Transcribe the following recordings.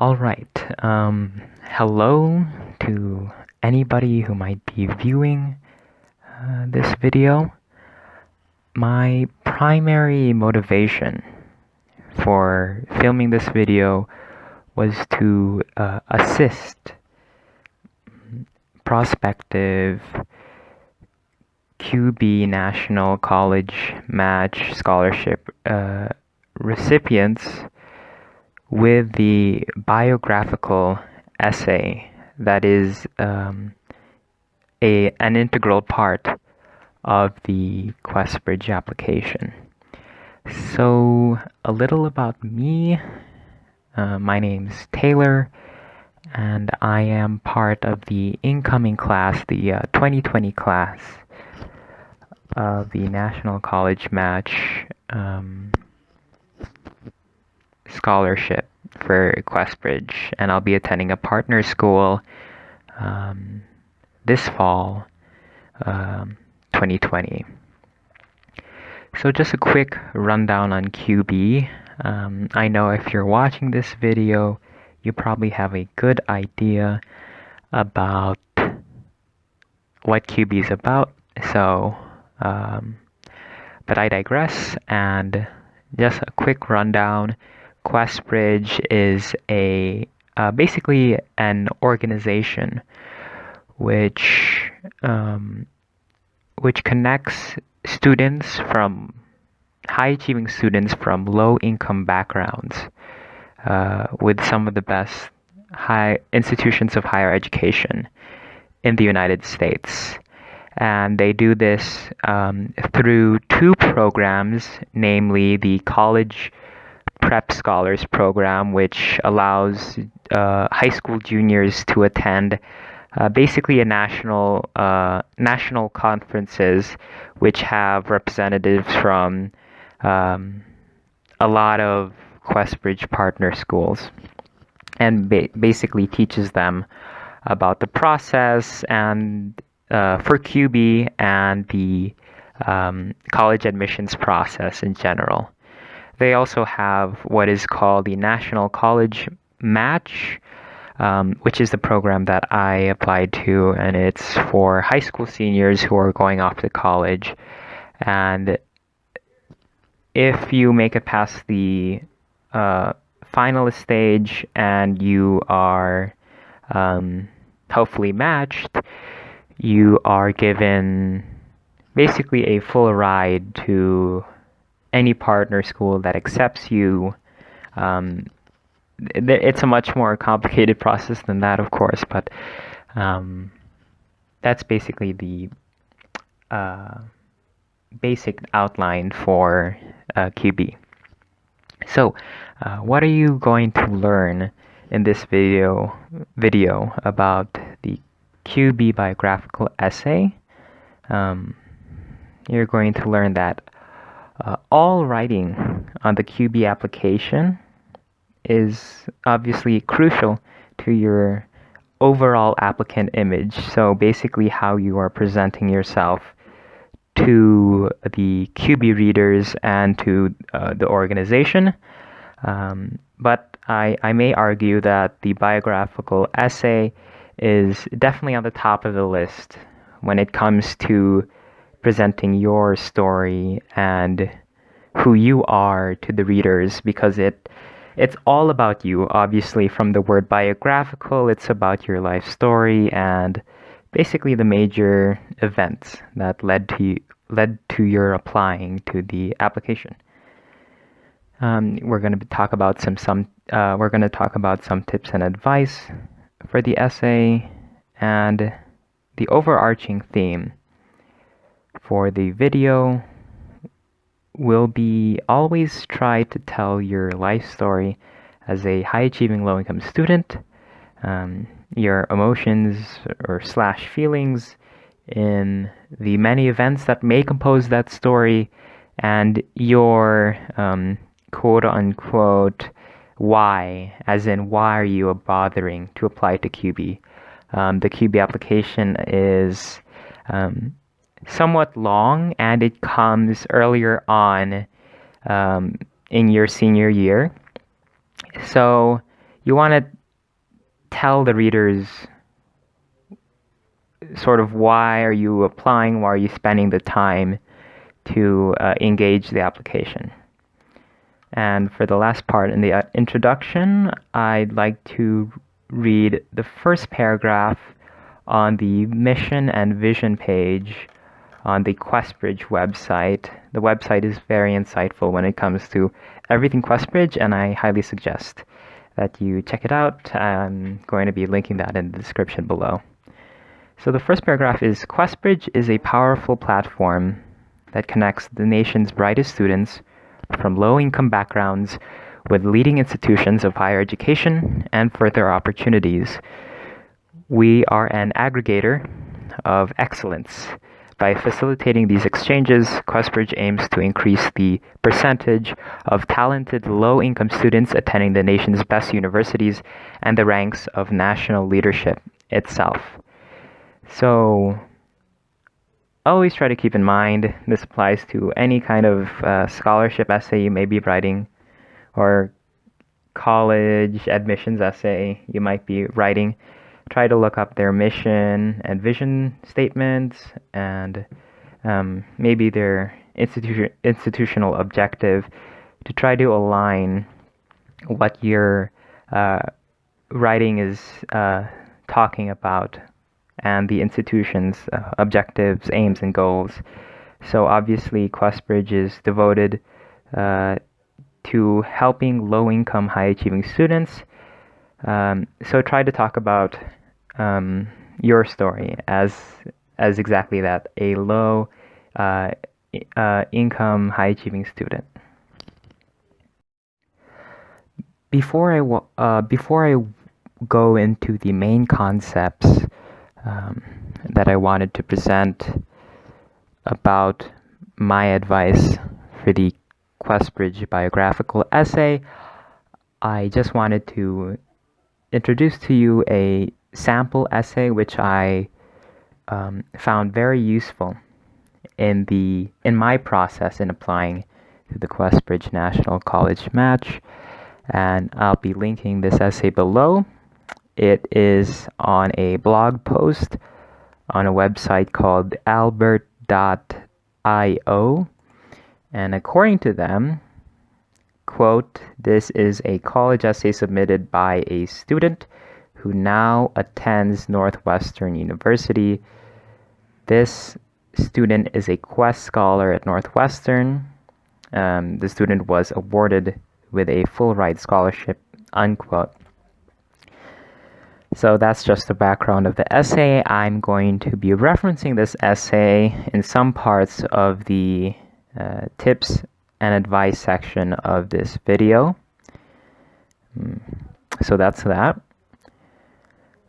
All right. Hello to anybody who might be viewing this video. My primary motivation for filming this video was to assist prospective QB National College Match Scholarship recipients with the biographical essay that is an integral part of the QuestBridge application. So a little about me. My name's Taylor, and I am part of the incoming class, the 2020 class of the National College Match Scholarship for QuestBridge, and I'll be attending a partner school this fall, 2020. So just a quick rundown on QB. I know if you're watching this video, you probably have a good idea about what QB is about. So, but I digress, and just a quick rundown. QuestBridge is basically an organization which connects students from high-achieving students from low-income backgrounds with some of the best high institutions of higher education in the United States. And they do this through two programs, namely the College Prep Scholars program, which allows high school juniors to attend basically a national conferences which have representatives from a lot of QuestBridge partner schools, and basically teaches them about the process and for QB and the college admissions process in general. They also have what is called the National College Match, which is the program that I applied to, and it's for high school seniors who are going off to college. And if you make it past the finalist stage and you are hopefully matched, you are given basically a full ride to any partner school that accepts you. It's a much more complicated process than that, of course, but that's basically the basic outline for QB. So, what are you going to learn in this video about the QB biographical essay? You're going to learn that all writing on the QB application is obviously crucial to your overall applicant image. So basically how you are presenting yourself to the QB readers and to the organization. But I may argue that the biographical essay is definitely on the top of the list when it comes to presenting your story and who you are to the readers, because it's all about you. Obviously, from the word biographical, it's about your life story and basically the major events that led to your applying to the application. We're going to talk about some tips and advice for the essay, and the overarching theme for the video will be always try to tell your life story as a high-achieving low-income student, your emotions or / feelings in the many events that may compose that story, and your quote-unquote why, as in why are you bothering to apply to QB. The QB application is somewhat long, and it comes earlier on in your senior year. So you want to tell the readers sort of why are you applying, why are you spending the time to engage the application. And for the last part in the introduction, I'd like to read the first paragraph on the mission and vision page on the QuestBridge website. The website is very insightful when it comes to everything QuestBridge, and I highly suggest that you check it out. I'm going to be linking that in the description below. So the first paragraph is, QuestBridge is a powerful platform that connects the nation's brightest students from low-income backgrounds with leading institutions of higher education and further opportunities. We are an aggregator of excellence. By facilitating these exchanges, QuestBridge aims to increase the percentage of talented low-income students attending the nation's best universities and the ranks of national leadership itself. So always try to keep in mind, this applies to any kind of scholarship essay you may be writing, or college admissions essay you might be writing. Try to look up their mission and vision statements, and maybe their institutional objective, to try to align what your writing is talking about and the institution's objectives, aims, and goals. So obviously, QuestBridge is devoted to helping low-income, high-achieving students. So try to talk about your story as exactly that, a low income, high-achieving student. Before I go into the main concepts that I wanted to present about my advice for the QuestBridge biographical essay, I just wanted to introduce to you a sample essay which I found very useful in my process in applying to the QuestBridge National College Match, and I'll be linking this essay below. It is on a blog post on a website called albert.io, and according to them, quote, "This is a college essay submitted by a student who now attends Northwestern University. This student is a Quest Scholar at Northwestern. The student was awarded with a full ride scholarship," unquote. So that's just the background of the essay. I'm going to be referencing this essay in some parts of the tips and advice section of this video. So that's that.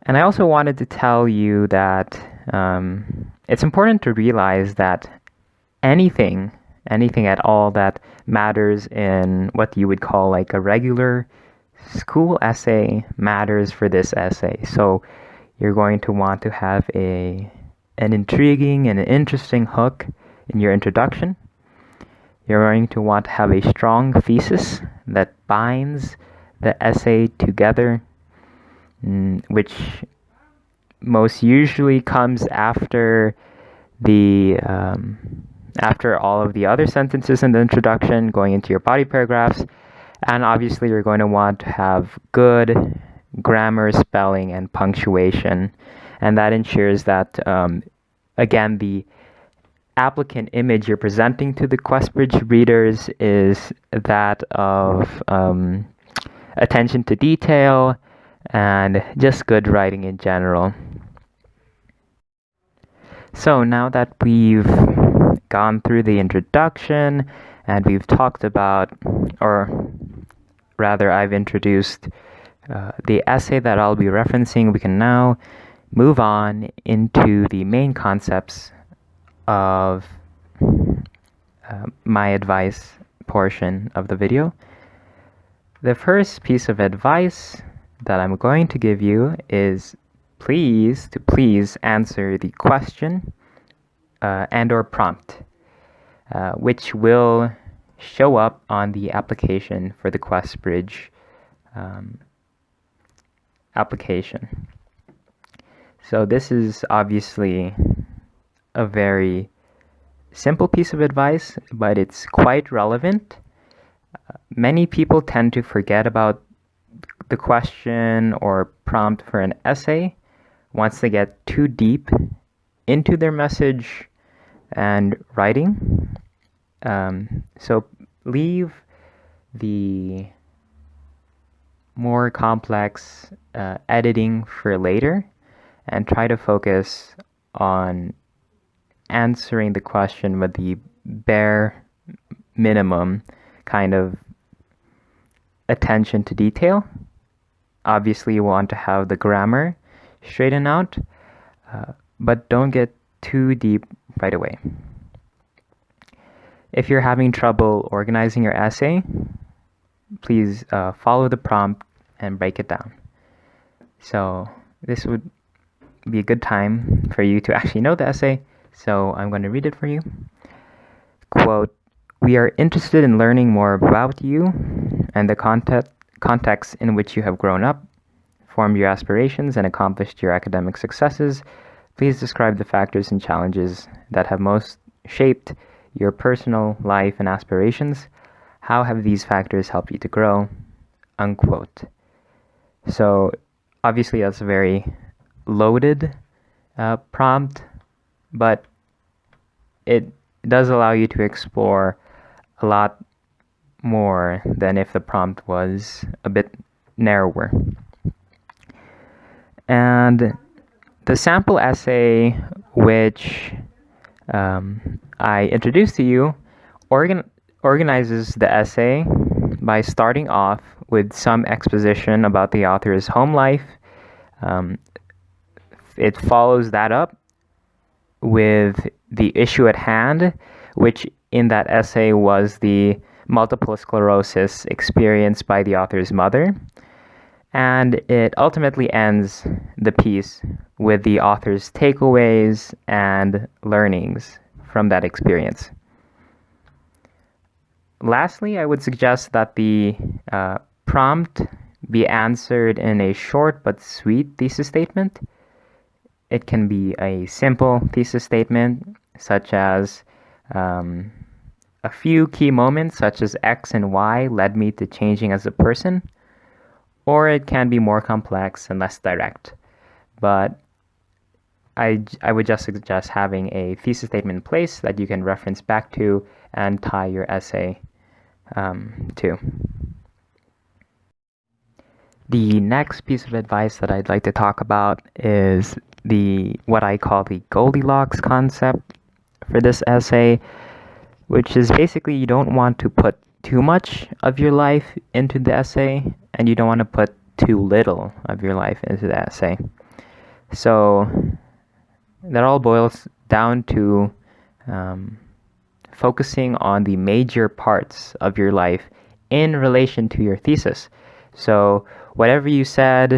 And I also wanted to tell you that it's important to realize that anything at all that matters in what you would call like a regular school essay matters for this essay. So you're going to want to have an intriguing and an interesting hook in your introduction. You're going to want to have a strong thesis that binds the essay together, which most usually comes after after all of the other sentences in the introduction, going into your body paragraphs. And obviously, you're going to want to have good grammar, spelling, and punctuation. And that ensures that, again, the applicant image you're presenting to the QuestBridge readers is that of attention to detail and just good writing in general. So now that we've gone through the introduction and we've talked about, or rather I've introduced the essay that I'll be referencing, we can now move on into the main concepts of my advice portion of the video. The first piece of advice that I'm going to give you is please answer the question and or prompt, which will show up on the application for the QuestBridge application. So this is obviously a very simple piece of advice, but it's quite relevant. Many people tend to forget about the question or prompt for an essay once they get too deep into their message and writing. So leave the more complex editing for later and try to focus on answering the question with the bare minimum kind of attention to detail. Obviously, you want to have the grammar straightened out, but don't get too deep right away. If you're having trouble organizing your essay, please follow the prompt and break it down. So this would be a good time for you to actually know the essay, so I'm going to read it for you. Quote, "We are interested in learning more about you and the context in which you have grown up, formed your aspirations, and accomplished your academic successes. Please describe the factors and challenges that have most shaped your personal life and aspirations. How have these factors helped you to grow?" Unquote. So obviously that's a very loaded prompt, but it does allow you to explore a lot more than if the prompt was a bit narrower. And the sample essay, which I introduced to you, organizes the essay by starting off with some exposition about the author's home life. It follows that up with the issue at hand, which in that essay was the multiple sclerosis experienced by the author's mother. And it ultimately ends the piece with the author's takeaways and learnings from that experience. Lastly, I would suggest that the prompt be answered in a short but sweet thesis statement. It can be a simple thesis statement, such as a few key moments, such as X and Y led me to changing as a person, or it can be more complex and less direct. But I would just suggest having a thesis statement in place that you can reference back to and tie your essay to. The next piece of advice that I'd like to talk about is what I call the Goldilocks concept for this essay, which is basically you don't want to put too much of your life into the essay, and you don't want to put too little of your life into the essay. So that all boils down to focusing on the major parts of your life in relation to your thesis. So whatever you said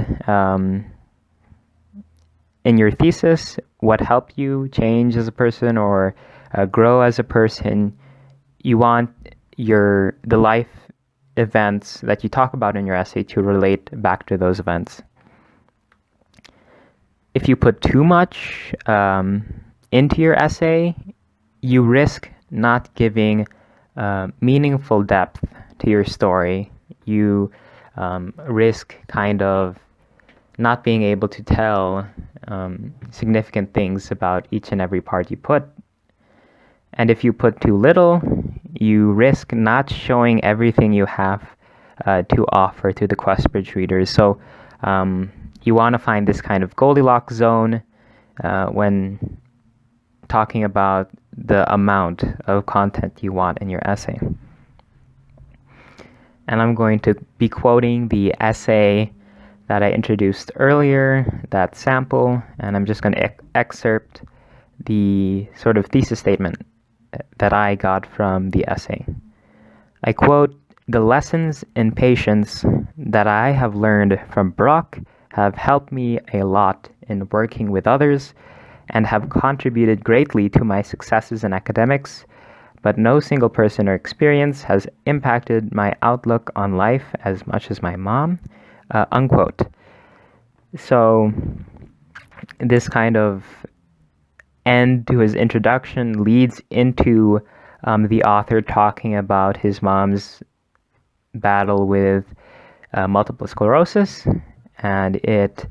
in your thesis, what helped you change as a person or grow as a person, you want the life events that you talk about in your essay to relate back to those events. If you put too much into your essay, you risk not giving meaningful depth to your story. You risk kind of not being able to tell significant things about each and every part you put. And if you put too little, you risk not showing everything you have to offer to the QuestBridge readers. So you want to find this kind of Goldilocks zone when talking about the amount of content you want in your essay. And I'm going to be quoting the essay that I introduced earlier, that sample, and I'm just going to excerpt the sort of thesis statement that I got from the essay. I quote, "The lessons in patience that I have learned from Brock have helped me a lot in working with others and have contributed greatly to my successes in academics, but no single person or experience has impacted my outlook on life as much as my mom." Unquote. So this kind of end to his introduction leads into the author talking about his mom's battle with multiple sclerosis, and it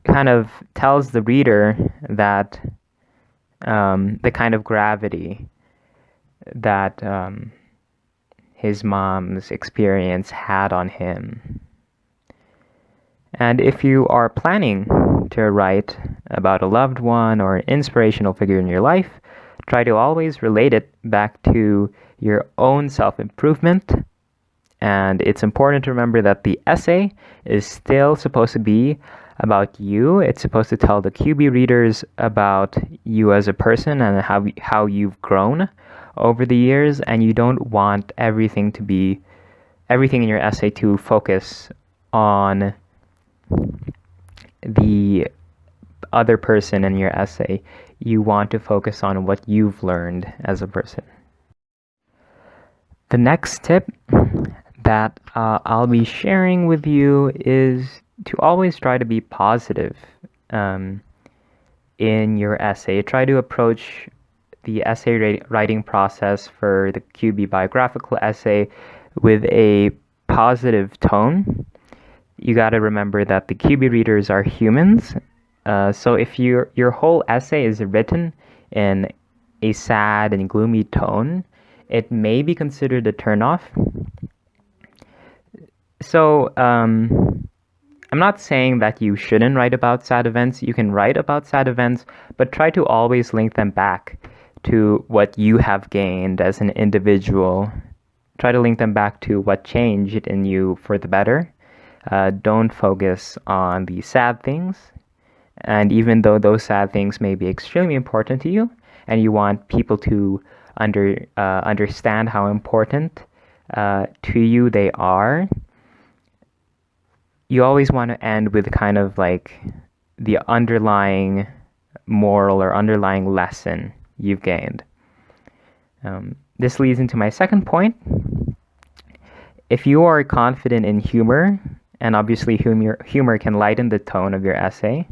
kind of tells the reader that the kind of gravity that his mom's experience had on him. And if you are planning to write about a loved one or an inspirational figure in your life, try to always relate it back to your own self-improvement. And it's important to remember that the essay is still supposed to be about you. It's supposed to tell the QB readers about you as a person and how you've grown over the years. And you don't want everything in your essay to focus on the other person in your essay. You want to focus on what you've learned as a person. The next tip that I'll be sharing with you is to always try to be positive in your essay. Try to approach the essay writing process for the QB biographical essay with a positive tone. You got to remember that the QB readers are humans. So if your whole essay is written in a sad and gloomy tone, it may be considered a turnoff. So I'm not saying that you shouldn't write about sad events. You can write about sad events, but try to always link them back to what you have gained as an individual. Try to link them back to what changed in you for the better. Don't focus on the sad things. And even though those sad things may be extremely important to you, and you want people to understand how important to you they are, you always want to end with kind of like the underlying moral or underlying lesson you've gained. This leads into my second point. If you are confident in humor, and obviously humor can lighten the tone of your essay,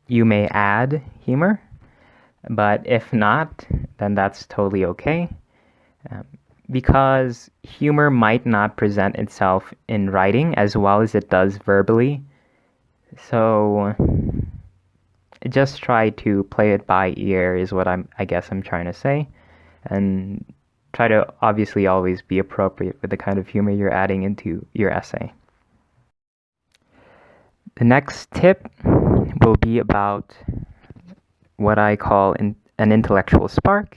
you may add humor, but if not, then that's totally okay. Because humor might not present itself in writing as well as it does verbally. So just try to play it by ear is what I guess I'm trying to say. And try to obviously always be appropriate with the kind of humor you're adding into your essay. The next tip will be about what I call an intellectual spark.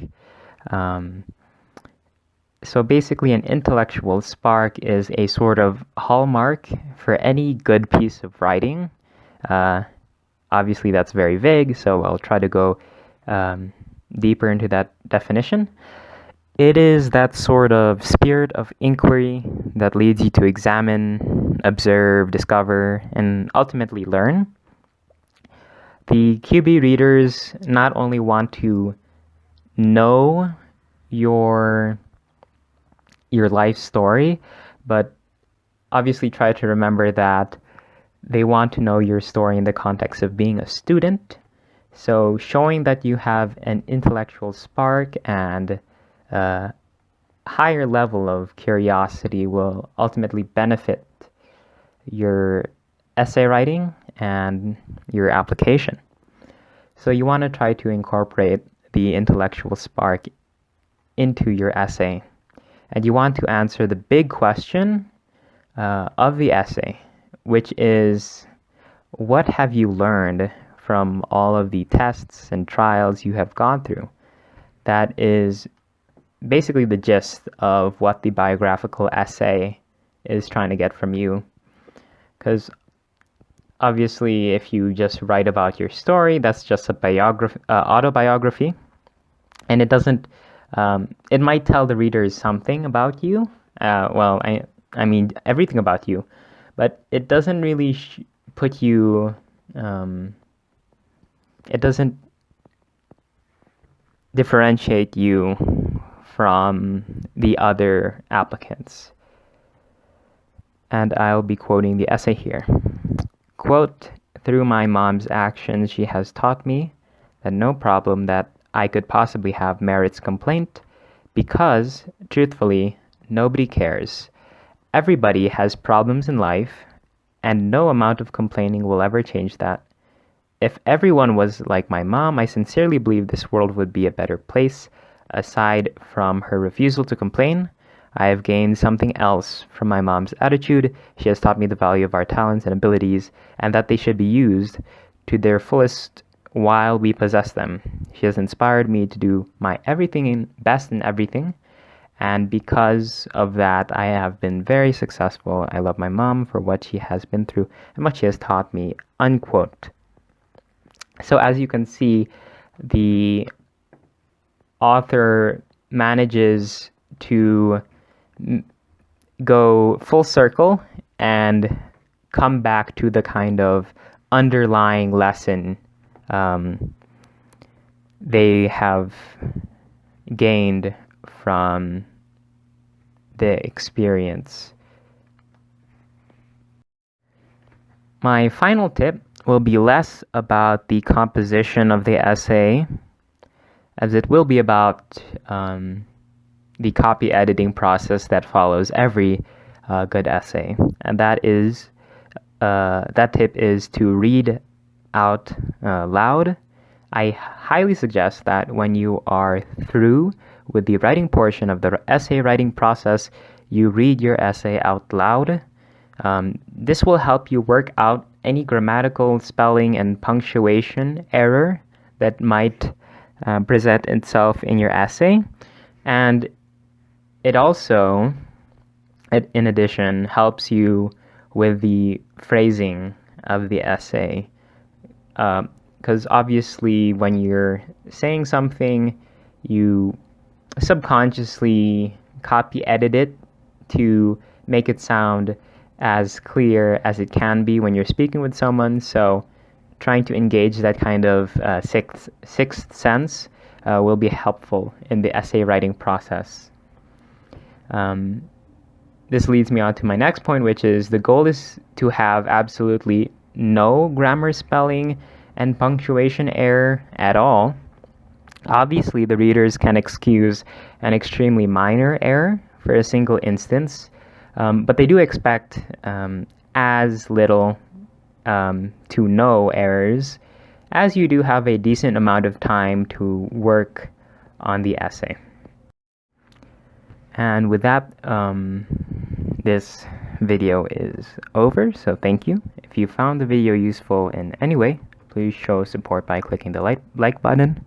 So basically, an intellectual spark is a sort of hallmark for any good piece of writing. Obviously, that's very vague, so I'll try to go deeper into that definition. It is that sort of spirit of inquiry that leads you to examine, observe, discover, and ultimately learn. The QB readers not only want to know your life story, but obviously try to remember that they want to know your story in the context of being a student. So showing that you have an intellectual spark and a higher level of curiosity will ultimately benefit your essay writing and your application. So you want to try to incorporate the intellectual spark into your essay. And you want to answer the big question of the essay, which is, what have you learned from all of the tests and trials you have gone through? That is basically the gist of what the biographical essay is trying to get from you. Because obviously, if you just write about your story, that's just a autobiography, and it doesn't. It might tell the readers something about you. I mean everything about you, but it doesn't really put you. It doesn't differentiate you from the other applicants. And I'll be quoting the essay here. quote, "Through my mom's actions, she has taught me that no problem that I could possibly have merits complaint because, truthfully, nobody cares. Everybody has problems in life, and no amount of complaining will ever change that. If everyone was like my mom, I sincerely believe this world would be a better place. Aside from her refusal to complain, I have gained something else from my mom's attitude. She has taught me the value of our talents and abilities, and that they should be used to their fullest while we possess them. She has inspired me to do my best in everything, and because of that, I have been very successful. I love my mom for what she has been through and what she has taught me," unquote. So as you can see, the author manages to go full circle and come back to the kind of underlying lesson they have gained from the experience. My final tip will be less about the composition of the essay, as it will be about the copy editing process that follows every good essay. And that tip is to read out loud. I highly suggest that when you are through with the writing portion of the essay writing process, you read your essay out loud. This will help you work out any grammatical, spelling, and punctuation error that might present itself in your essay. And it also, in addition, helps you with the phrasing of the essay. Because obviously, when you're saying something, you subconsciously copy edit it to make it sound as clear as it can be when you're speaking with someone. So trying to engage that kind of sixth sense will be helpful in the essay writing process. This leads me on to my next point, which is the goal is to have absolutely no grammar, spelling, and punctuation error at all. Obviously, the readers can excuse an extremely minor error for a single instance, but they do expect as little to no errors, as you do have a decent amount of time to work on the essay. And with that, this video is over, so thank you. If you found the video useful in any way, please show support by clicking the like button.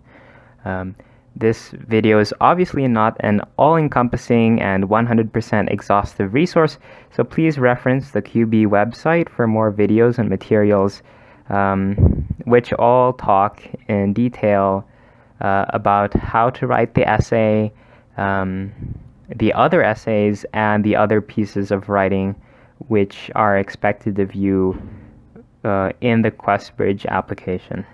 This video is obviously not an all-encompassing and 100% exhaustive resource, so please reference the QB website for more videos and materials, which all talk in detail about how to write the essay, the other essays, and the other pieces of writing which are expected of you in the QuestBridge application.